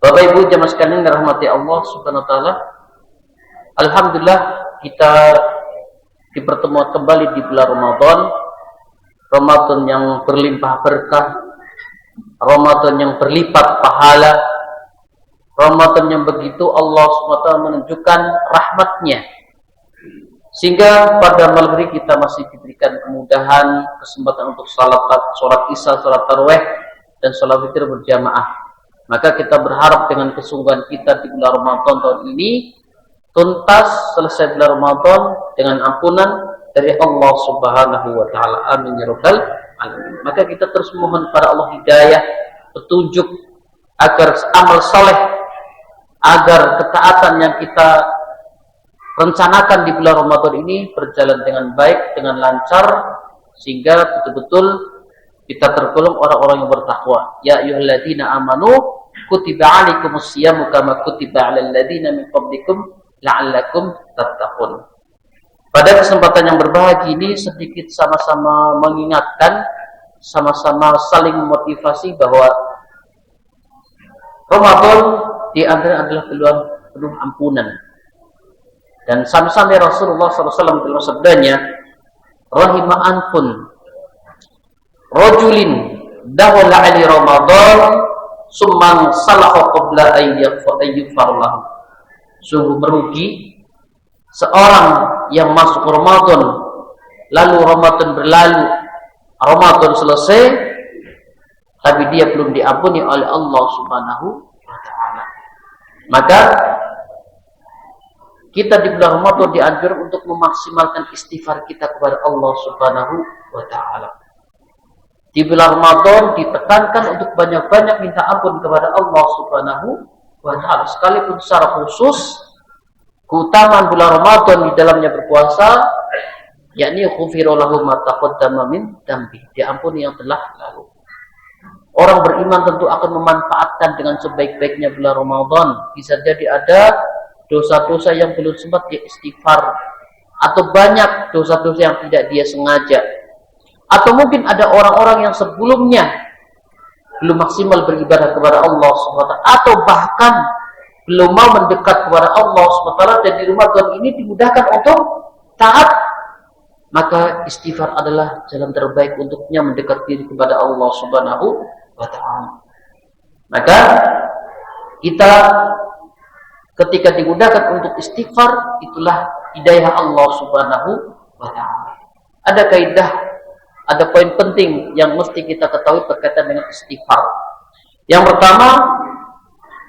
Bapak Ibu jamaah sekalian dirahmati Allah Subhanahu wa taala. Alhamdulillah kita dipertemukan kembali di bulan Ramadan. Ramadan yang berlimpah berkah, Ramadan yang berlipat pahala, Ramadan yang begitu Allah Subhanahu wa taala menunjukkan rahmatnya. Sehingga pada malam hari kita masih diberikan kemudahan, kesempatan untuk sholat isya, sholat tarawih, dan sholat witir berjamaah. Maka kita berharap dengan kesungguhan kita di bulan Ramadan tahun ini tuntas selesai bulan Ramadan dengan ampunan dari Allah Subhanahu wa taala. Amin ya rabbal alamin. Maka kita terus mohon pada Allah hidayah, petunjuk agar amal saleh, agar ketaatan yang kita rencanakan di bulan Ramadan ini berjalan dengan baik, dengan lancar, sehingga betul-betul kita tergolong orang-orang yang bertakwa. Ya ayyuhalladzina amanu kutiba alaikumus syiyamu kama kutiba alal ladzina min qablikum la'allakum tattaqun. Pada kesempatan yang berbahagia ini sedikit sama-sama mengingatkan, sama-sama saling memotivasi bahwa Ramadan di antara adalah peluang ampunan. Dan sampai Rasulullah SAW dalam sabdanya, rahima anfun rajulin dawala ali Ramadan summan salaha qabla ayyufarlahu. Sungguh merugi seorang yang masuk Ramadan, lalu Ramadan berlalu, Ramadan selesai, tapi dia belum diampuni oleh Allah Subhanahu wa taala. Maka kita di bulan Ramadan dianjurkan untuk memaksimalkan istighfar kita kepada Allah Subhanahu wa taala. Di bulan Ramadan ditekankan untuk banyak-banyak minta ampun kepada Allah Subhanahu wa taala. Sekalipun secara khusus keutamaan bulan Ramadan di dalamnya berpuasa, yakni ghufira lahu ma taqaddama min dambi, diampuni yang telah lalu. Orang beriman tentu akan memanfaatkan dengan sebaik-baiknya bulan Ramadan. Bisa jadi ada dosa-dosa yang belum sempat dia istighfar, atau banyak dosa-dosa yang tidak dia sengaja, atau mungkin ada orang-orang yang sebelumnya belum maksimal beribadah kepada Allah SWT, atau bahkan belum mau mendekat kepada Allah SWT, dan di Ramadan ini dimudahkan untuk taat. Maka istighfar adalah jalan terbaik untuknya mendekat diri kepada Allah Subhanahu wa taala. Maka kita ketika dimudahkan untuk istighfar, itulah hidayah Allah Subhanahu wa taala. Ada kaidah, ada poin penting yang mesti kita ketahui berkaitan dengan istighfar. Yang pertama,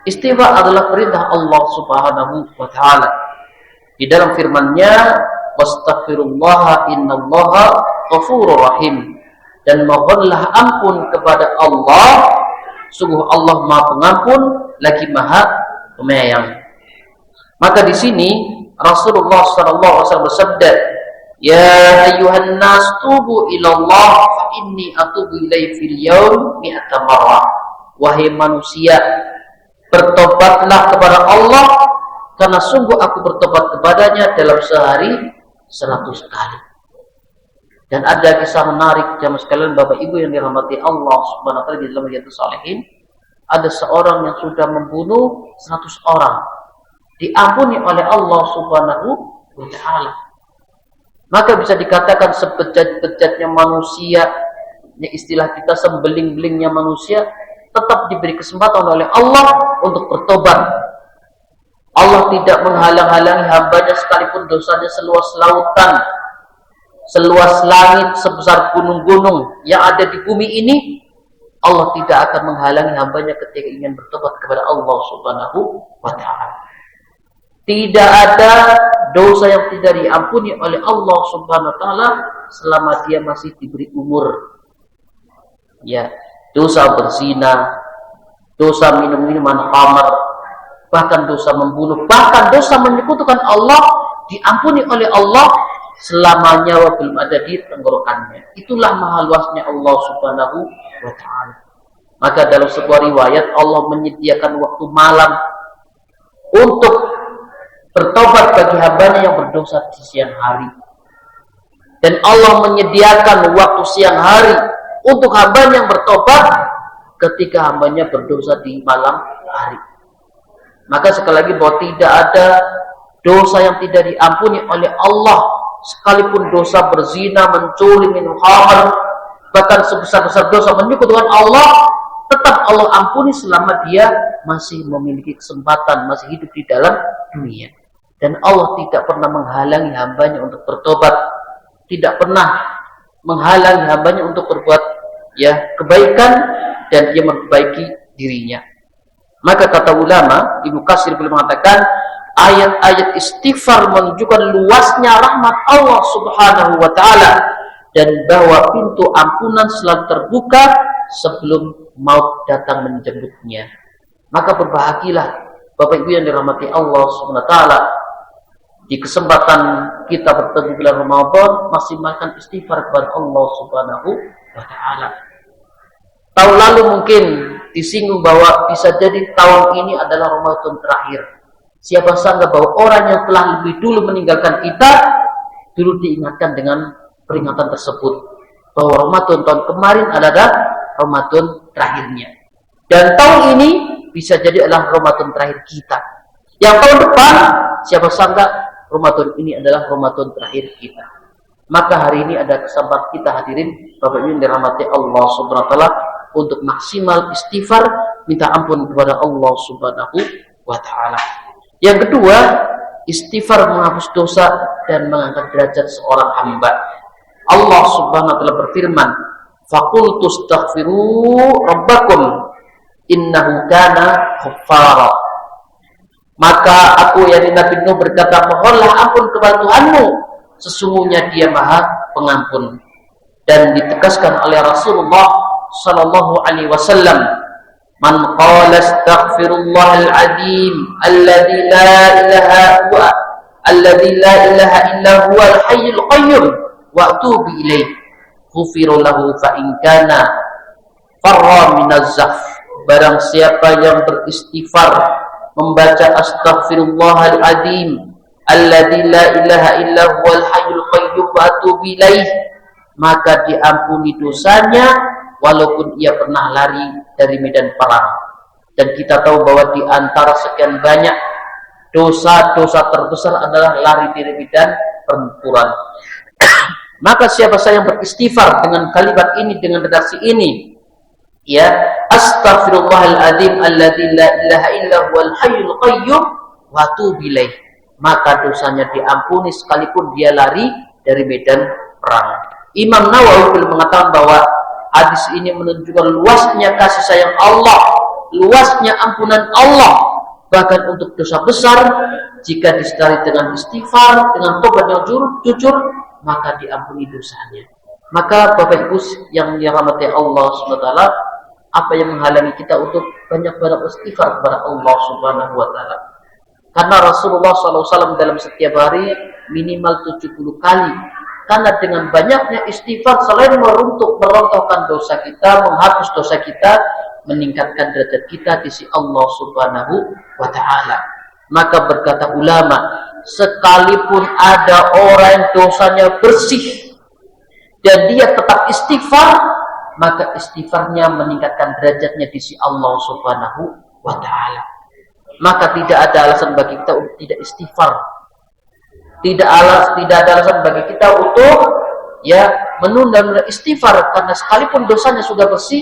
istighfar adalah perintah Allah Subhanahu wa taala. Di dalam firman-Nya, "Wastaghfirullaha innallaha ghafurur rahim." Dan mohonlah ampun kepada Allah, sungguh Allah Maha Pengampun lagi Maha Penyayang. Maka di sini Rasulullah SAW bersabda, "Ya ayyuhan nas tubu ilallah fa inni atubu ilaihi fil yaum mi'ata marrah." Wahai manusia, bertobatlah kepada Allah, karena sungguh aku bertobat kepadanya dalam sehari 100 kali. Dan ada kisah menarik jamaah sekalian, Bapak Ibu yang dirahmati Allah Subhanahu wa taala, di dalam Riyadhus Shalihin ada seorang yang sudah membunuh 100 orang, diampuni oleh Allah Subhanahu wa taala. Maka bisa dikatakan sebejat-bejatnya manusia, ya istilah kita sembeling-belingnya manusia, tetap diberi kesempatan oleh Allah untuk bertobat. Allah tidak menghalang-halangi hambanya sekalipun dosanya seluas lautan, seluas langit, sebesar gunung-gunung yang ada di bumi ini. Allah tidak akan menghalangi hambanya ketika ingin bertobat kepada Allah Subhanahu wa taala. Tidak ada dosa yang tidak diampuni oleh Allah Subhanahu wa taala selama dia masih diberi umur. Ya, dosa berzina, dosa minum minuman khamar, bahkan dosa membunuh, bahkan dosa menyekutukan Allah diampuni oleh Allah selama nyawa belum ada di tenggorokannya. Itulah maha luasnya Allah Subhanahu wa taala. Maka dalam sebuah riwayat Allah menyediakan waktu malam untuk bertobat bagi hambanya yang berdosa di siang hari. Dan Allah menyediakan waktu siang hari untuk hambanya yang bertobat ketika hambanya berdosa di malam hari. Maka sekali lagi bahwa tidak ada dosa yang tidak diampuni oleh Allah, sekalipun dosa berzina, mencuri, minum khamr, bahkan sebesar-besar dosa menyekutukan Allah, tetap Allah ampuni selama dia masih memiliki kesempatan, masih hidup di dalam dunia. Dan Allah tidak pernah menghalangi hambanya untuk bertobat, tidak pernah menghalangi hambanya untuk berbuat kebaikan, dan dia memperbaiki dirinya. Maka kata ulama, Ibnu Katsir beliau mengatakan, ayat-ayat istighfar menunjukkan luasnya rahmat Allah Subhanahu wa taala dan bahwa pintu ampunan selalu terbuka sebelum maut datang menjemputnya. Maka berbahagialah Bapak Ibu yang dirahmati Allah Subhanahu wa taala, di kesempatan kita bertemu bulan Ramadan maksimalkan istighfar kepada Allah Subhanahu wa taala. Tahun lalu mungkin disinggung bahwa bisa jadi tahun ini adalah Ramadan terakhir. Siapa sangka bahwa orang yang telah lebih dulu meninggalkan kita dulu diingatkan dengan peringatan tersebut, bahwa Ramadan tahun kemarin adalah Ramadan terakhirnya, dan tahun ini bisa jadi adalah Ramadan terakhir kita. Yang tahun depan siapa sangka Ramadan ini adalah Ramadan terakhir kita. Maka hari ini ada kesempatan kita hadirin Bapak Ibu yang dirahmati Allah Subhanahu wa taala untuk maksimal istighfar, minta ampun kepada Allah Subhanahu wa taala. Yang kedua, istighfar menghapus dosa dan mengangkat derajat seorang hamba. Allah Subhanahu wa taala berfirman, "Faqultu astaghfiru rabbakum innahu kana ghaffara." Maka aku yakni Nabi Nuh berkata, mohonlah ampun kepada Tuhanmu, sesungguhnya Dia Maha Pengampun. Dan ditegaskan oleh Rasulullah sallallahu alaihi wasallam, man qala astaghfirullahal azim alladzi la ilaha illa huwal hayyul qayyum wa atubu ilaih ghufira lahu fa in kana farra minaz zaf. Barang siapa yang beristighfar membaca astaghfirullahal azim alladzi la ilaha illa huwal hayyul qayyum wa atubu ilaih, maka diampuni dosanya walaupun ia pernah lari dari medan perang. Dan kita tahu bahwa di antara sekian banyak dosa-dosa terbesar adalah lari dari medan pertempuran. Maka siapa saja yang beristighfar dengan kalimat ini, dengan redaksi ini, astaghfirullahaladzim alladzi la ilaha illa huwal hayyul qayyum wa atubu ilaih, maka dosanya diampuni sekalipun dia lari dari medan perang. Imam Nawawi mengatakan bahwa hadis ini menunjukkan luasnya kasih sayang Allah, luasnya ampunan Allah, bahkan untuk dosa besar jika disertai dengan istighfar, dengan tobat yang jujur, maka diampuni dosanya. Maka Bapak Ibu yang dirahmati Allah SWT, apa yang menghalangi kita untuk banyak-banyak istighfar kepada Allah Subhanahu wa taala? Karena Rasulullah SAW dalam setiap hari minimal 70 kali. Karena dengan banyaknya istighfar selain merontokkan dosa kita, menghapus dosa kita, meningkatkan derajat kita di sisi Allah Subhanahu wa taala. Maka berkata ulama, sekalipun ada orang yang dosanya bersih dan dia tetap istighfar, maka istighfarnya meningkatkan derajatnya di sisi Allah Subhanahu wa taala. Maka tidak ada alasan bagi kita untuk tidak istighfar. Tidak ada alasan bagi kita untuk menunda istighfar, karena sekalipun dosanya sudah bersih,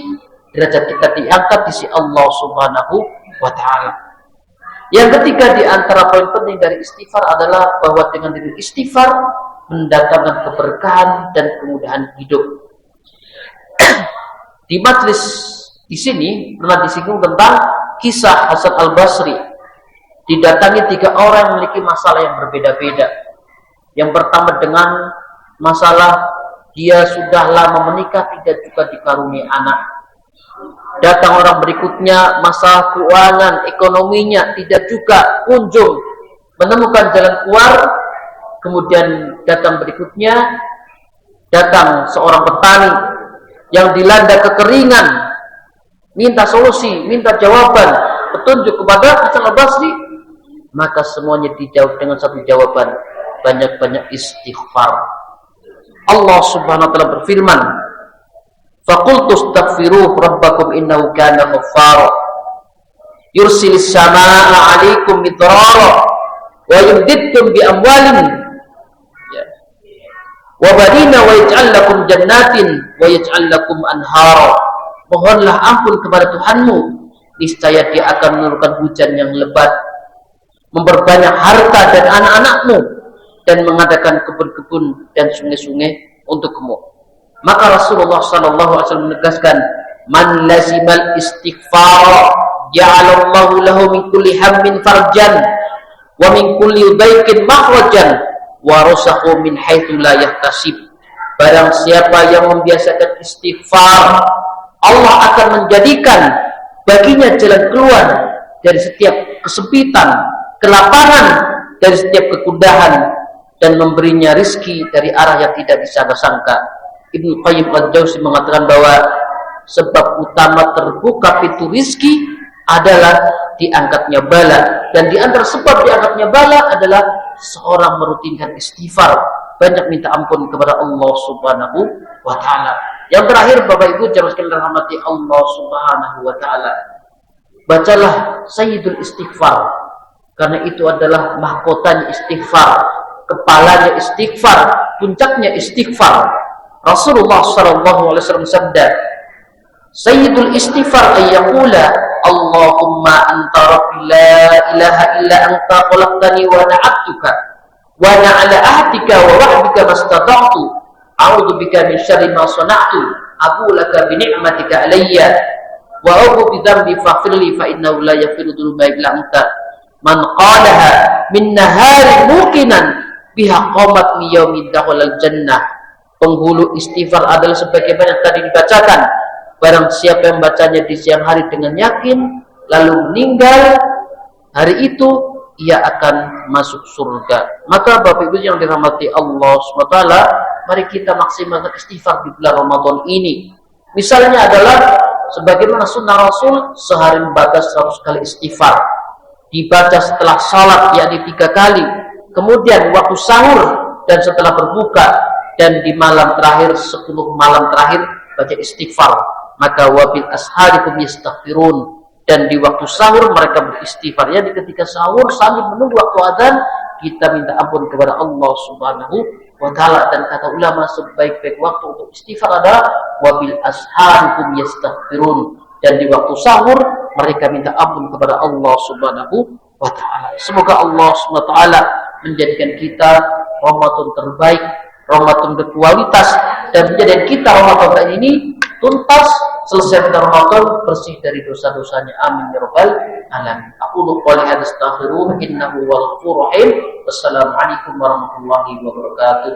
derajat kita diangkat di sisi Allah Subhanahu wa taala. Yang ketiga di antara poin penting dari istighfar adalah bahwa dengan diri istighfar mendatangkan keberkahan dan kemudahan hidup. Di majelis di sini pernah disinggung tentang kisah Hasan Al-Basri. Didatangi 3 orang yang memiliki masalah yang berbeda-beda. Yang pertama dengan masalah dia sudah lama menikah, tidak juga dikaruniai anak. Datang orang berikutnya, masalah keuangan, ekonominya tidak juga kunjung menemukan jalan keluar. Kemudian datang berikutnya, datang seorang petani yang dilanda kekeringan, minta solusi, minta jawaban, petunjuk kepada Hasan Al-Basri. Maka semuanya dijawab dengan satu jawaban, banyak-banyak istighfar. Allah Subhanahu wa taala berfirman, "Faqultu astaghfiru rabbakum innahu kana ghaffara." yursilis samaa'a 'alaikum midrara wa yumdidkum bi amwalin wa banina wa yaj'al lakum jannatin wa yaj'al lakum anhara. Mohonlah ampun kepada Tuhanmu, niscaya Dia akan menurunkan hujan yang lebat, memperbanyak harta dan anak-anakmu, dan mengadakan kebun-kebun dan sungai-sungai untukmu. Maka Rasulullah SAW menegaskan, man lazimal istighfar ja'alallahu lahu min kulli hammin farjan wa min kulli dhaiqin makhrajan wa rasahu min haitsu la yahtasib. Barang siapa yang membiasakan istighfar, Allah akan menjadikan baginya jalan keluar dari setiap kesempitan, kelaparan, dari setiap kegundahan, dan memberinya rizki dari arah yang tidak disangka-sangka. Ibnu Qayyim al-Jauzi mengatakan bahwa sebab utama terbuka pintu rizki adalah diangkatnya bala, dan di antara sebab diangkatnya bala adalah seorang merutinkan istighfar, banyak minta ampun kepada Allah Subhanahu wa Ta'ala. Yang terakhir, Bapak Ibu jamaah sekalian rahmati Allah Subhanahu wa Ta'ala, bacalah Sayyidul Istighfar, karena itu adalah mahkotanya istighfar, kepalanya istighfar, puncaknya istighfar. Rasulullah SAW sabda, Sayyidul Istighfar ayyaqula Allahumma anta rabbi la ilaha illa anta khalaqtani wa na'abtuka wa na'ala ahdika wa wahdika mastata'tu a'udhu bika min syarri ma sana'tu abu laka bi ni'matika alayya wa a'udhu bi dhanbi faghfirli fa innahu la yaghfiru dhunuba illa anta. Man qalaha min nahari muqinan biha qamat mi yaumin dakhalal jannah. Penghulu istighfar adalah sebagaimana tadi dibacakan, barang siapa yang bacanya di siang hari dengan yakin lalu meninggal hari itu, ia akan masuk surga. Maka Bapak Ibu yang dirahmati Allah SWT, mari kita maksimalkan istighfar di bulan Ramadan ini. Misalnya adalah sebagaimana sunnah Rasul, sehari membaca 100 kali istighfar, dibaca setelah salat yakni 3 kali, kemudian waktu sahur dan setelah berbuka, dan di malam terakhir 10 malam terakhir baca istighfar. Maka wabil asharikum yastaghfirun, dan di waktu sahur mereka beristighfar. Ya, di ketika sahur sambil menunggu waktu azan kita minta ampun kepada Allah Subhanahu wa Ta'ala. Dan kata ulama, sebaik-baik waktu untuk istighfar adalah wabil asharikum yastaghfirun, dan di waktu sahur mereka minta ampun kepada Allah Subhanahu wa Ta'ala. Semoga Allah Subhanahu wa Ta'ala menjadikan kita Ramadan terbaik, Ramadan berkualitas, dan menjadikan kita Ramadan ini tuntas, selesai pada Ramadan bersih dari dosa-dosanya. Amin ya rabbal alamin. Aqulu qouli hadza astaghfirullah innahu huwal ghafurur rahim. Wassalamualaikum warahmatullahi wabarakatuh.